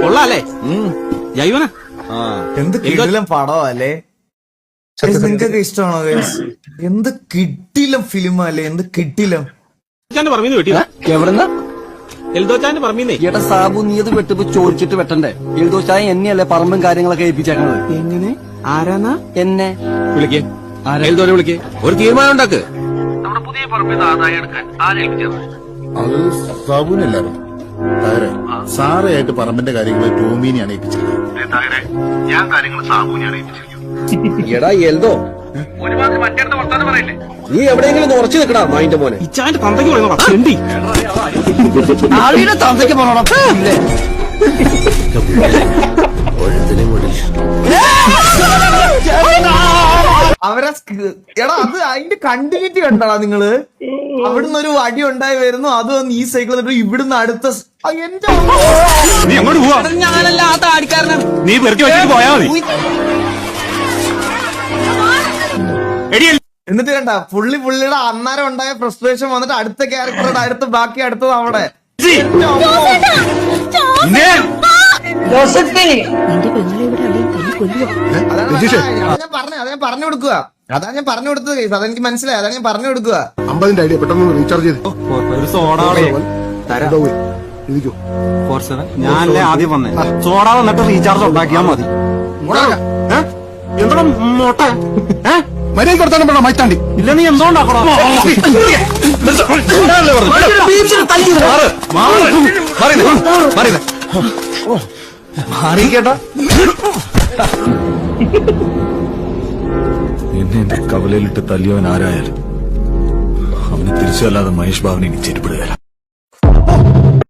കൊള്ളാല്ലേ ജൈവന എന്ത് കിടിലം പടം അല്ലേ? നിങ്ങക്കൊക്കെ ഇഷ്ടമാണോ ഗൈസ്? എന്ത് കിട്ടിലം ഫിലിം അല്ലേ? എന്ത് കിട്ടിലം. പറമ്പീന്ന് വെട്ടിയതാ എവിടെന്നാ? എൽദോച്ചാന്റെ പറമ്പീന്നേ. ഏട്ടാ സാബു നീ അത് വെട്ടിപ്പോ ചോദിച്ചിട്ട് വെട്ടണ്ടേ? എൽദോച്ചായ എന്നെയല്ലേ പറമ്പും കാര്യങ്ങളൊക്കെ ഏൽപ്പിച്ചേക്കണത്. എങ്ങനെ? ആരാന്നാ? എന്നെ വിളിക്കേ. എൽദോനെ വിളിക്കേ. ഒരു തീരുമാനം ഉണ്ടാക്ക്. നമ്മുടെ പുതിയ പറമ്പിൽ ആദായം എടുക്കാൻ ആരേൽപ്പിച്ചത്? അത് സാബുവിനല്ലായിരുന്നു. സാറയായിട്ട് പറമ്പിന്റെ കാര്യങ്ങൾ ടോമിനെയാണ് ഏൽപ്പിച്ചത്. ഞാൻ കാര്യങ്ങൾ സാബുവിനെയാണ് ഏൽപ്പിച്ചിരിക്കുന്നത്. എടാ എൽദോ, ഒരുമാതിരി മറ്റേടത്ത് വർത്താനം പറയില്ലേ? നീ എവിടെയെങ്കിലും ഉറച്ചു നിൽക്കടാ മായിന്റെ മോനെ. ഇച്ചാന്റെ തന്തയ്ക്ക് പറയുന്നോടാ ചെണ്ടി. ആളിയുടെ തന്തയ്ക്ക് പോണോടാ. അവരെ എടാ അത് അതിന്റെ കണ്ടിന്യൂറ്റി കണ്ടാ നിങ്ങള്? അവിടുന്ന് ഒരു അടി ഉണ്ടായി വരുന്നു, അത് വന്ന് ഈ സൈക്കിൾ ഇവിടുന്ന് അടുത്ത എന്റെ ഞാനല്ല ആ താടിക്കാരനാണ്. നീ പെറുക്കി വെച്ചിട്ട് പോയാ മതി. എന്നിട്ട് കണ്ട പുള്ളിയുടെ അന്നേരം ഉണ്ടായ ഫ്രസ്ട്രേഷൻ വന്നിട്ട് അടുത്ത ക്യാരക്ടറുടെ ബാക്കി അടുത്തത് അവിടെ. അതാ ഞാൻ പറഞ്ഞു കൊടുക്കുക. അതെനിക്ക് മനസ്സിലായി. അതാ ഞാൻ പറഞ്ഞു കൊടുക്കുക. 50 ഐഡിയ പെട്ടെന്ന് റീചാർജ് ചെയ്ത് ഒരു സോഡ ഞാനല്ലേ ആദ്യം വന്നേ. സോഡ വന്നിട്ട് റീചാർജ് ഉണ്ടാക്കിയാ മതി. എന്താ മോട്ട മര്യാദ കൊടുത്താൽ മൈത്താണ്ടി ഇല്ല. നീ എന്തോണ്ടാക്കണോ? മാറിക്കേട്ടോ. എന്നെ എന്റെ കവലയിലിട്ട് തല്ലിയവൻ ആരായാലും അവന് തിരിച്ചല്ലാതെ മഹേഷ് ബാബുനെ ഇനി ചെരുപ്പിടുകയില്ല.